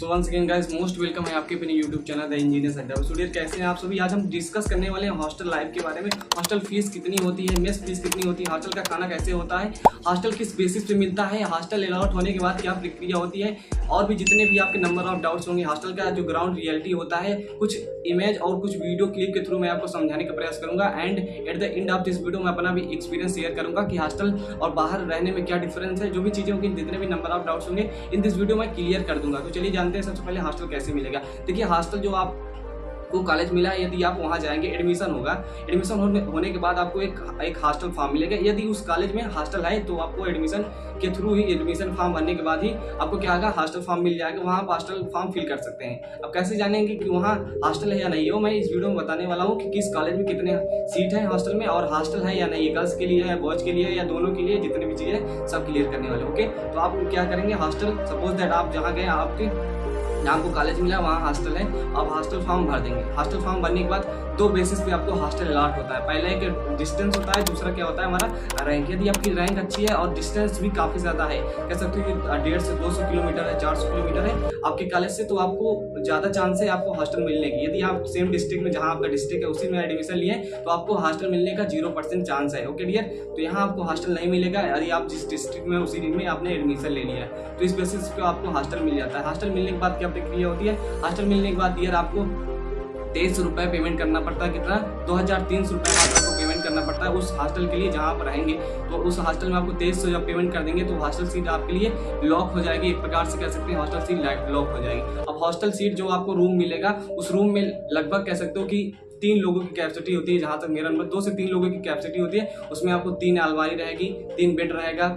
सो once again guys most welcome है आपके अपने YouTube channel the engineers Adda. Student कैसे हैं आप सभी। आज हम डिस्कस करने वाले हैं हॉस्टल लाइफ के बारे में। हॉस्टल फीस कितनी होती है, मेस फीस कितनी होती है, हॉस्टल का खाना कैसे होता है, हॉस्टल किस बेसिस पे मिलता है, हॉस्टल अलॉट होने के बाद क्या प्रक्रिया होती है, और भी जितने भी आपके नंबर ऑफ डाउट्स होंगे, हॉस्टल का जो ग्राउंड रियलिटी होता है, कुछ इमेज और कुछ वीडियो क्लिप के थ्रू मैं आपको समझाने का प्रयास करूंगा। And at the end of this video मैं अपना भी एक्सपीरियंस शेयर करूंगा कि हॉस्टल और बाहर रहने में क्या डिफरेंस है। जो भी चीजें होंगी, जितने भी नंबर ऑफ डाउट्स होंगे, इन दिस वीडियो मैं क्लियर कर दूंगा। तो चलिए जानते हैं सबसे पहले हॉस्टल कैसे मिलेगा। देखिए, हॉस्टल जो आपको कॉलेज मिला है, यदि आप वहाँ जाएंगे, एडमिशन होगा, एडमिशन होने के बाद आपको एक हॉस्टल फॉर्म मिलेगा। यदि उस कॉलेज में हॉस्टल है तो आपको एडमिशन के थ्रू ही, एडमिशन फॉर्म भरने के बाद ही आपको क्या होगा, हॉस्टल फॉर्म मिल जाएगा। वहाँ आप हॉस्टल फॉर्म फिल कर सकते हैं। अब कैसे जानेंगे कि वहाँ हॉस्टल है या नहीं हो, मैं इस वीडियो में बताने वाला हूँ कि किस कॉलेज में कितने सीट है हॉस्टल में, और हॉस्टल है या नहीं, गर्ल्स के लिए है, बॉयज के लिए, या दोनों के लिए, जितनी भी चीज़ें सब क्लियर करने वाले। ओके, तो आप क्या करेंगे, हॉस्टल सपोज दैट आप जहाँ गए, आपको कॉलेज मिला, वहाँ हॉस्टल है, आप हॉस्टल फॉर्म भर देंगे। हॉस्टल फॉर्म भरने के बाद दो बेसिस पे आपको हॉस्टल अलॉट होता है। पहला एक डिस्टेंस होता है, दूसरा क्या होता है, हमारा रैंक। यदि आपकी रैंक अच्छी है और डिस्टेंस भी काफ़ी ज़्यादा है, कह सकते हो कि 150 से 200 किलोमीटर है, 400 किलोमीटर है आपके कॉलेज से, तो आपको ज़्यादा चांस है आपको हॉस्टल मिलने की। यदि आप सेम डिस्ट्रिक्ट में, जहाँ आपका डिस्ट्रिक्ट है उसी में एडमिशन लिए, तो आपको हॉस्टल मिलने का 0% चांस है। ओके डियर, तो यहाँ आपको हॉस्टल नहीं मिलेगा यदि आप जिस डिस्ट्रिक्ट में, उसी में आपने एडमिशन ले लिया है, तो इस बेसिस पे आपको हॉस्टल मिल जाता है। हॉस्टल मिलने के बाद क्या प्रक्रिया होती है, हॉस्टल मिलने के बाद डियर आपको 23 रुपये पेमेंट करना पड़ता है। कितना, 2300 रुपये मात्र आपको पेमेंट करना पड़ता है उस हॉस्टल के लिए जहाँ आप रहेंगे। तो उस हॉस्टल में आपको 2300 जब पेमेंट कर देंगे तो हॉस्टल सीट आपके लिए लॉक हो जाएगी। एक प्रकार से कह सकते हैं हॉस्टल सीट लॉक हो जाएगी। अब हॉस्टल सीट जो आपको रूम मिलेगा, उस रूम में लगभग कह सकते हो कि 3 लोगों की कैपेसिटी होती है। जहाँ तक मेरा नंबर 2 से 3 लोगों की कैपेसिटी होती है। उसमें आपको 3 अलमारी रहेगी, 3 बेड रहेगा,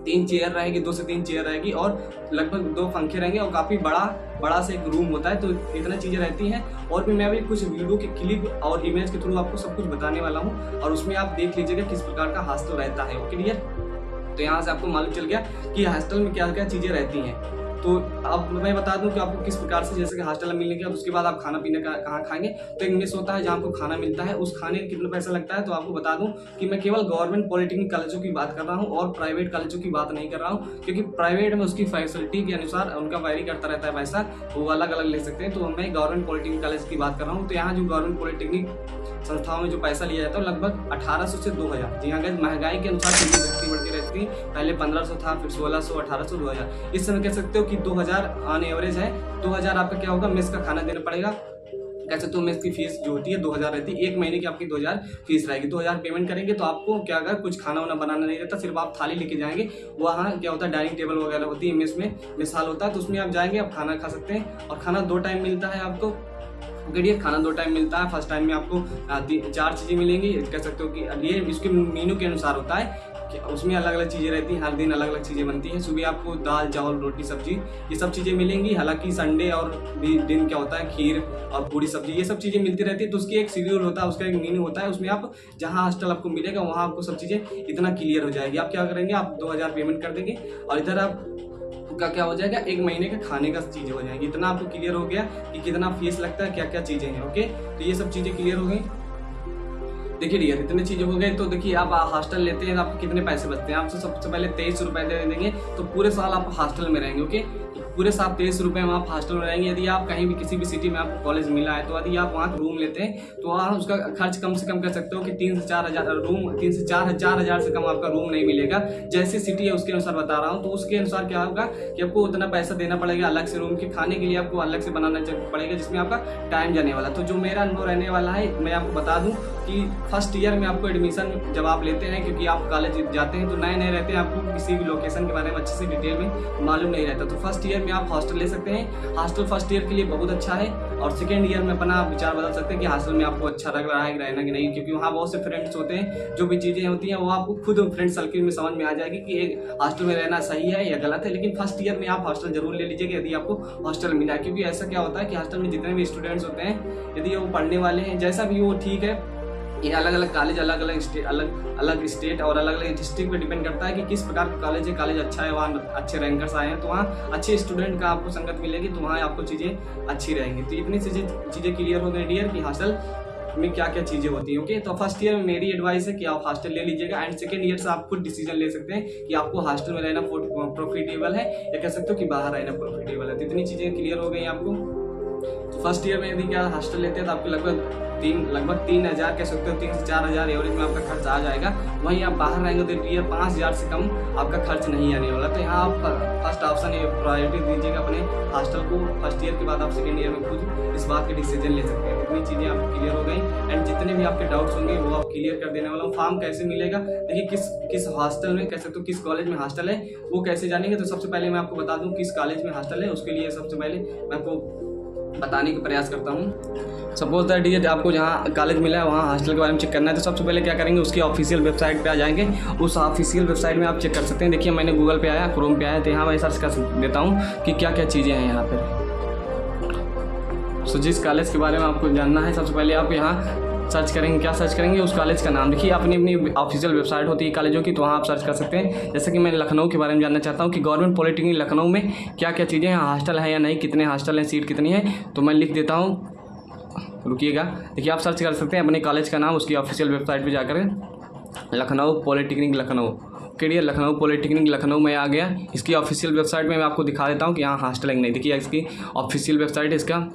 3 चेयर रहेगी, 2 से 3 चेयर रहेगी, और लगभग 2 पंखे रहेंगे, और काफ़ी बड़ा से एक रूम होता है। तो इतना चीज़ें रहती हैं। और भी मैं भी कुछ वीडियो के क्लिप और इमेज के थ्रू आपको सब कुछ बताने वाला हूँ, और उसमें आप देख लीजिएगा किस प्रकार का हॉस्टल रहता है। ओके डियर, तो यहाँ से आपको मालूम चल गया कि हॉस्टल में क्या क्या चीज़ें रहती हैं। तो अब मैं बता दूं कि आपको किस प्रकार से, जैसे कि हॉस्टल मिलने के बाद उसके बाद आप खाना पीने का कहाँ खाएंगे, तो एक मेस होता है जहाँ आपको खाना मिलता है। उस खाने का कितना पैसा लगता है, तो आपको बता दूं कि मैं केवल गवर्नमेंट पॉलिटेक्निक कॉलेजों की बात कर रहा हूँ और प्राइवेट कॉलेजों की बात नहीं कर रहा हूँ, क्योंकि प्राइवेट में उसकी फैसिलिटी के अनुसार उनका वैरी करता रहता है पैसा, वो अलग अलग ले सकते हैं। तो मैं गवर्नमेंट पॉलिटेक्निक कॉलेज की बात कर रहा हूँ। तो यहाँ जो गवर्नमेंट पॉलिटेक्निक संस्थाओं में जो पैसा लिया जाता है लगभग 1800 से 2000। जी हाँ, महंगाई के अनुसार चीजें घटती बढ़ती रहती है। पहले 1500 था, फिर 1600, 1800, 2000। इस समय कह सकते हो कि 2000 ऑन एवरेज है। 2000 आपका क्या होगा, मेस का खाना देना पड़ेगा। कह सकते हो मेस की फीस जो होती है 2000 रहती है। एक महीने की आपकी 2000 फीस रहेगी। 2000 पेमेंट करेंगे तो आपको क्या होगा, कुछ खाना वाना बनाना नहीं रहता, सिर्फ आप थाली लेके जाएंगे। वहाँ क्या होता है, डाइनिंग टेबल वगैरह होती है मेस में, मिसाल होता है, तो उसमें आप जाएंगे, आप खाना खा सकते हैं। और खाना 2 टाइम मिलता है आपको। ओके डियर, खाना 2 टाइम मिलता है। फर्स्ट टाइम में आपको 4 चीज़ें मिलेंगी। कह सकते हो कि ये इसके मेनू के अनुसार होता है कि उसमें अलग अलग चीज़ें रहती हैं, हर दिन अलग अलग चीज़ें बनती हैं। सुबह आपको दाल चावल रोटी सब्जी ये सब चीज़ें मिलेंगी। हालांकि संडे और भी दिन क्या होता है, खीर और पूरी सब्जी, ये सब चीज़ें मिलती रहती है। तो उसकी एक शेड्यूल होता है, उसका एक मेनू होता है। उसमें आप जहाँ हॉस्टल आपको मिलेगा वहाँ आपको सब चीज़ें इतना क्लियर हो जाएगी। आप क्या करेंगे, आप 2000 पेमेंट कर देंगे, और इधर आप का क्या हो जाएगा, एक महीने का खाने का चीज़ें हो जाएगी। इतना आपको क्लियर हो गया कि कितना फीस लगता है, क्या क्या चीज़ें हैं। ओके, तो ये सब चीज़ें क्लियर हो गई। देखिए डियर, इतने चीज़ें हो गए। तो देखिए, आप हॉस्टल लेते हैं तो आपको कितने पैसे बचते हैं। आपसे सबसे पहले 23 रुपये दे देंगे, तो पूरे साल आप हॉस्टल में रहेंगे। ओके, पूरे साल 23 रुपये में आप हॉस्टल में रहेंगे। यदि आप कहीं भी किसी भी सिटी में आपको कॉलेज मिला है, तो यदि आप वहाँ रूम लेते हैं तो वहाँ उसका खर्च कम से कम कर सकते हो कि 3 से 4 हज़ार रूम, 3 से 4 हज़ार से कम आपका रूम नहीं मिलेगा। जैसे सिटी है उसके अनुसार बता रहा हूँ। तो उसके अनुसार क्या होगा कि आपको उतना पैसा देना पड़ेगा अलग से। रूम के खाने के लिए आपको अलग से बनाना पड़ेगा, जिसमें आपका टाइम जाने वाला। तो जो मेरा अनुभव रहने वाला है, मैं आपको बता दूँ कि फर्स्ट ईयर में आपको एडमिशन जब आप लेते हैं, क्योंकि आप कॉलेज जाते हैं तो नए नए रहते हैं, आपको किसी भी लोकेशन के बारे में अच्छे से डिटेल में मालूम नहीं रहता। तो फर्स्ट ईयर में आप हॉस्टल ले सकते हैं। हॉस्टल फर्स्ट ईयर के लिए बहुत अच्छा है, और सेकेंड ईयर में अपना विचार बदल सकते हैं कि हॉस्टल में आपको अच्छा लग रहा है रहना कि नहीं, क्योंकि वहाँ बहुत से फ्रेंड्स होते हैं। जो भी चीज़ें होती हैं वो आपको खुद फ्रेंड सर्किल में समझ में आ जाएगी कि एक हॉस्टल में रहना सही है या गलत है। लेकिन फर्स्ट ईयर में आप हॉस्टल जरूर ले लीजिएगा यदि आपको हॉस्टल मिला है, क्योंकि ऐसा क्या होता है कि हॉस्टल में जितने भी स्टूडेंट्स होते हैं, यदि वो पढ़ने वाले हैं, जैसा भी वो ठीक है, ये अलग अलग कॉलेज, अलग अलग स्टेट और अलग अलग डिस्ट्रिक्ट पे डिपेंड करता है कि किस प्रकार का कॉलेज है। कॉलेज अच्छा है, वहाँ अच्छे रैंकर्स आए हैं, तो वहाँ अच्छे स्टूडेंट का आपको संगत मिलेगी, तो वहाँ आपको चीज़ें अच्छी रहेंगी। तो इतनी चीज़ें क्लियर हो गई डियर कि हॉस्टल में क्या क्या चीज़ें होती हैं। ओके, तो फर्स्ट ईयर में मेरी एडवाइस है कि आप हॉस्टल ले लीजिएगा, एंड सेकेंड ईयर से आप खुद डिसीजन ले सकते हैं कि आपको हॉस्टल में रहना प्रॉफिटेबल है या कह सकते हो कि बाहर रहना प्रॉफिटेबल है। तो इतनी चीज़ें क्लियर हो गई आपको। तो फर्स्ट ईयर में यदि क्या हॉस्टल लेते हैं तो आपको लगभग 3,000 कह सकते हो, 3 से 4,000 एवरेज में आपका खर्च आ जाएगा। वहीं आप बाहर रहेंगे तो ईयर 5,000 से कम आपका खर्च नहीं आने वाला। तो यहाँ आप फर्स्ट ऑप्शन ये प्रायोरिटी दीजिएगा अपने हॉस्टल को। फर्स्ट ईयर के बाद आप सेकेंड ईयर में खुद इस बात के डिसीजन ले सकते हैं। इतनी चीज़ें आपको क्लियर हो गई, एंड जितने भी आपके डाउट्स होंगे वो आप क्लियर कर देने वाला हूँ। फॉर्म कैसे मिलेगा, देखिए किस हॉस्टल में कह सकते हो, किस कॉलेज में हॉस्टल है वो कैसे जानेंगे। तो सबसे पहले मैं आपको बता दूँ किस कॉलेज में हॉस्टल है, उसके लिए सबसे पहले मैं आपको बताने का प्रयास करता हूँ। सपोज दैट ये आपको जहाँ कॉलेज मिला है वहाँ हॉस्टल के बारे में चेक करना है, तो सबसे पहले क्या करेंगे, उसकी ऑफिशियल वेबसाइट पे आ जाएंगे। उस ऑफिशियल वेबसाइट में आप चेक कर सकते हैं। देखिए मैंने गूगल पे आया, क्रोम पे आया, तो यहाँ मैं सर्च कर देता हूँ कि क्या क्या चीज़ें हैं यहाँ पर। सो जिस कॉलेज के बारे में आपको जानना है, सबसे पहले आप यहाँ सर्च करेंगे। क्या सर्च करेंगे, उस कॉलेज का नाम। देखिए अपनी अपनी ऑफिशियल वेबसाइट होती है कॉलेजों की, तो वहाँ आप सर्च कर सकते हैं। जैसे कि मैं लखनऊ के बारे में जानना चाहता हूँ कि गवर्नमेंट पॉलिटेक्निक लखनऊ में क्या क्या चीज़ें हैं, हॉस्टल है या नहीं, कितने हॉस्टल हैं, सीट कितनी है, तो मैं लिख देता हूँ, रुकिएगा। देखिए आप सर्च कर सकते हैं अपने कॉलेज का नाम उसकी ऑफिशियल वेबसाइट पर जाकर, Lucknow polytechnic Lucknow. Clear, Lucknow polytechnic Lucknow में आ गया। इसकी ऑफिशियल वेबसाइट में मैं आपको दिखा देता हूँ कि यहाँ हॉस्टल है नहीं। देखिए इसकी ऑफिशियल वेबसाइट है, इसका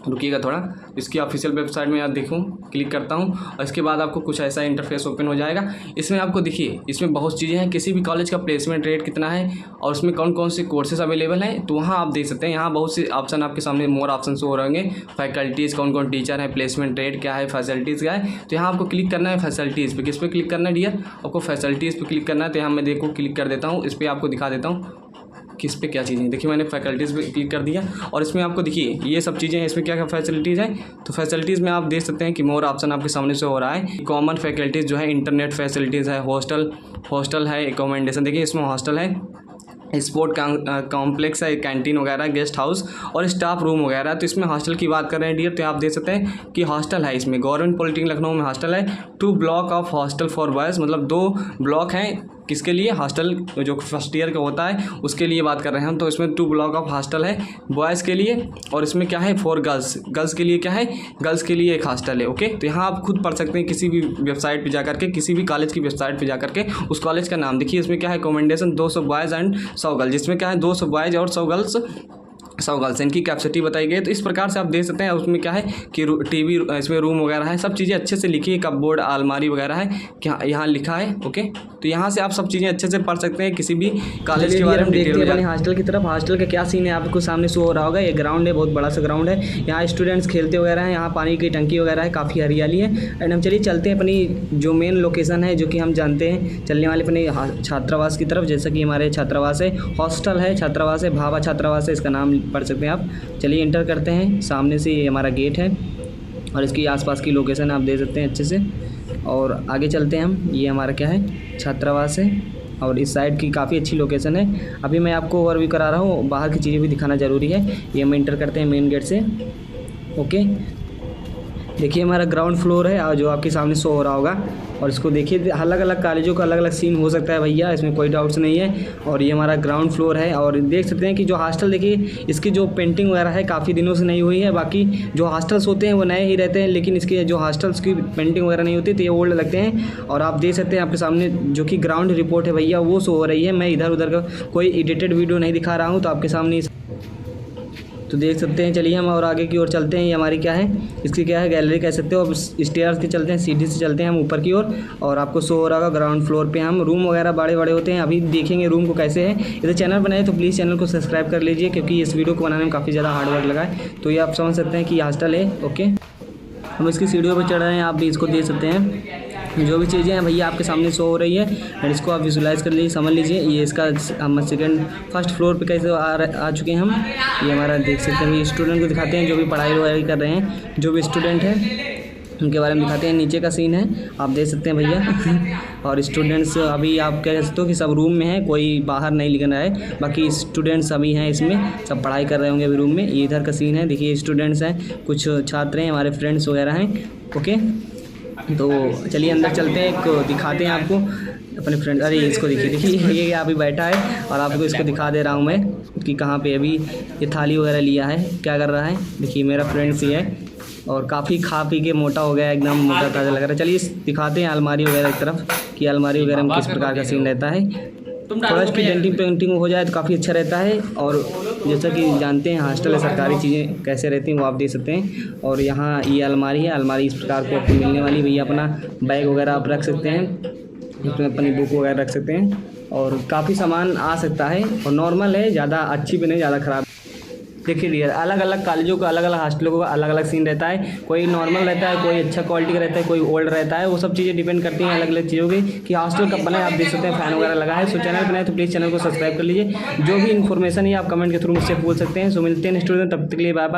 रुकिएगा थोड़ा, इसकी ऑफिशियल वेबसाइट में आप देखूँ, क्लिक करता हूँ और इसके बाद आपको कुछ ऐसा इंटरफेस ओपन हो जाएगा। इसमें आपको देखिए इसमें बहुत चीज़ें हैं, किसी भी कॉलेज का प्लेसमेंट रेट कितना है और उसमें कौन कौन से कोर्सेज अवेलेबल हैं, तो वहाँ आप देख सकते हैं। यहाँ बहुत से ऑप्शन आपके सामने मोर ऑप्शन हो रहेंगे, फैकल्टीज़ कौन कौन टीचर है, प्लेसमेंट रेट क्या है, फैसिलिटीज़ क्या है। तो यहाँ आपको क्लिक करना है फैसिलिटीज़ पे। किस पे क्लिक करना है डियर, आपको फैसिलिटीज़ पे क्लिक करना है। तो यहाँ मैं देखो क्लिक कर देता हूँ, इस पर आपको दिखा देता हूँ किस पे क्या चीज़ें। देखिए मैंने फैकल्टीज़ पे क्लिक कर दिया और इसमें आपको देखिए ये सब चीज़ें हैं, इसमें क्या क्या फैसिलिटीज़ है। तो फैसिलिटीज़ में आप देख सकते हैं कि मोर ऑप्शन आपके सामने से हो रहा है। कॉमन फैकल्टीज़ जो है, इंटरनेट फैसिलिटीज़ है, हॉस्टल है, एकोमोडेशन। देखिए इसमें हॉस्टल है, स्पोर्ट कॉम्प्लेक्स है, कैंटीन वगैरह, गेस्ट हाउस और स्टाफ रूम वगैरह। तो इसमें हॉस्टल की बात कर रहे हैं डियर, तो आप देख सकते हैं कि हॉस्टल है। इसमें गवर्नमेंट पॉलिटेक्निक लखनऊ में हॉस्टल है। 2 block of hostel for boys, मतलब 2 ब्लॉक हैं किसके लिए, हॉस्टल जो फर्स्ट ईयर का होता है उसके लिए बात कर रहे हैं हम। तो इसमें 2 ब्लॉक ऑफ हॉस्टल है बॉयज़ के लिए, और इसमें क्या है फॉर गर्ल्स के लिए क्या है, गर्ल्स के लिए एक हॉस्टल है। ओके, तो यहाँ आप खुद पढ़ सकते हैं किसी भी वेबसाइट पे जाकर के, किसी भी कॉलेज की वेबसाइट पे जाकर के उस कॉलेज का नाम। देखिए इसमें क्या है, अकोमोडेशन 200 बॉयज़ एंड 100 गर्ल्स, जिसमें क्या है 200 बॉयज़ और 100 गर्ल्स इनकी कैपेसिटी बताई गई है। तो इस प्रकार से आप देख सकते हैं उसमें क्या है कि टीवी, इसमें रूम वगैरह है, सब चीज़ें अच्छे से लिखी है, कपबोर्ड, अलमारी वगैरह है, क्या यहाँ लिखा है। ओके, तो यहाँ से आप सब चीज़ें अच्छे से पढ़ सकते हैं किसी भी कॉलेज के बारे में डिटेल में। हॉस्टल की तरफ, हॉस्टल का क्या सीन है आपको सामने शो हो रहा होगा। ये ग्राउंड है, बहुत बड़ा सा ग्राउंड है, यहाँ स्टूडेंट्स खेलते वगैरह हैं, यहाँ पानी की टंकी वगैरह है, काफ़ी हरियाली है। एंड हम चलिए चलते हैं अपनी जो मेन लोकेशन है, जो कि हम जानते हैं चलने वाले अपने छात्रावास की तरफ। जैसा कि हमारे छात्रावास है, हॉस्टल है, छात्रावास है, भाभा छात्रावास है, इसका नाम पढ़ सकते हैं आप। चलिए इंटर करते हैं। सामने से ये हमारा गेट है और इसकी आसपास की लोकेशन आप देख सकते हैं अच्छे से। और आगे चलते हैं हम, ये हमारा क्या है, छात्रावास है और इस साइड की काफ़ी अच्छी लोकेशन है। अभी मैं आपको ओवरव्यू करा रहा हूँ, बाहर की चीज़ें भी दिखाना ज़रूरी है। ये हम इंटर करते हैं मेन गेट से। ओके, देखिए हमारा ग्राउंड फ्लोर है जो आपके सामने शो हो रहा होगा। और इसको देखिए, अलग अलग कॉलेजों का अलग अलग सीन हो सकता है भैया, इसमें कोई डाउट्स नहीं है। और ये हमारा ग्राउंड फ्लोर है और देख सकते हैं कि जो हॉस्टल, देखिए इसकी जो पेंटिंग वगैरह है काफ़ी दिनों से नहीं हुई है। बाकी जो हॉस्टल्स होते हैं वो नए ही रहते हैं, लेकिन इसके जो हॉस्टल्स की पेंटिंग वगैरह नहीं होती तो ये ओल्ड लगते हैं। और आप देख सकते हैं आपके सामने जो कि ग्राउंड रिपोर्ट है भैया वो शो हो रही है। मैं इधर उधर का कोई एडिटेड वीडियो नहीं दिखा रहा हूँ, तो आपके सामने तो देख सकते हैं। चलिए हम और आगे की ओर चलते हैं। ये हमारी क्या है, इसकी क्या है, गैलरी कह सकते हो। अब स्टेयर्स के चलते हैं, सीढ़ी से चलते हैं हम ऊपर की ओर। और आपको शो हो रहा होगा ग्राउंड फ्लोर पे हम रूम वगैरह बड़े बड़े होते हैं। अभी देखेंगे रूम को कैसे है। यदि चैनल बनाए तो प्लीज़ चैनल को सब्सक्राइब कर लीजिए, क्योंकि इस वीडियो को बनाने में काफ़ी ज़्यादा हार्डवर्क लगा है। तो ये आप समझ सकते हैं कि हॉस्टल है। ओके, हम इसकी सीढ़ियों पर चढ़ रहे हैं, आप भी इसको देख सकते हैं। जो भी चीज़ें हैं भैया आपके सामने शो हो रही है, और इसको आप विजुलाइज कर लीजिए, समझ लीजिए। ये इसका हम फर्स्ट फ्लोर पे कैसे आ चुके हैं हम। ये हमारा देख सकते हैं, स्टूडेंट को दिखाते हैं जो भी पढ़ाई वगैरह कर रहे हैं, जो भी स्टूडेंट हैं उनके बारे में दिखाते हैं। नीचे का सीन है, आप देख सकते हैं भैया। और स्टूडेंट्स अभी आप कह सकते हो कि सब रूम में हैं, कोई बाहर नहीं निकल रहा है। बाकी स्टूडेंट्स अभी हैं इसमें, सब पढ़ाई कर रहे होंगे अभी रूम में। ये इधर का सीन है, देखिए स्टूडेंट्स हैं, कुछ छात्र हैं, हमारे फ्रेंड्स वगैरह हैं। ओके, तो चलिए अंदर चलते हैं, एक दिखाते हैं आपको अपने फ्रेंड। अरे इसको देखिए ये अभी बैठा है और आपको इसको दिखा दे रहा हूँ मैं कि कहाँ पे अभी ये थाली वगैरह लिया है, क्या कर रहा है। देखिए मेरा फ्रेंड्स ही है, और काफ़ी खा पी के मोटा हो गया, एकदम मोटा ताज़ा लग रहा है। चलिए दिखाते हैं अलमारी वगैरह की तरफ कि अलमारी वगैरह में किस प्रकार का सीन रहता है। थोड़ा इसकी डेंटिंग पेंटिंग हो जाए तो काफ़ी अच्छा रहता है। और जैसा कि जानते हैं हॉस्टल में सरकारी चीज़ें कैसे रहती हैं वो आप देख सकते हैं। और यहाँ ये अलमारी है, अलमारी इस प्रकार को आपको मिलने वाली। भैया अपना बैग वगैरह आप रख सकते हैं, इसमें अपनी बुक वगैरह रख सकते हैं और काफ़ी सामान आ सकता है। और नॉर्मल है, ज़्यादा अच्छी भी नहीं, ज़्यादा ख़राब। देखिए डियर, अलग अलग कॉलेजों का, अलग अलग हॉस्टलों का अलग अलग सीन रहता है। कोई नॉर्मल रहता है, कोई अच्छा क्वालिटी का रहता है, कोई ओल्ड रहता है। वो सब चीज़ें डिपेंड करती हैं अलग अलग चीज़ों की कि हॉस्टल कब बना है। आप देख सकते हैं फ़ैन वगैरह लगा है। सो चैनल बनाए तो प्लीज़ चैनल को सब्सक्राइब कर लीजिए। जो भी इन्फॉर्मेशन है आप कमेंट के थ्रू मुझसे पूछ सकते हैं। सो मिलते हैं नेक्स्ट वीडियो में, तब तक के लिए बाय बाय।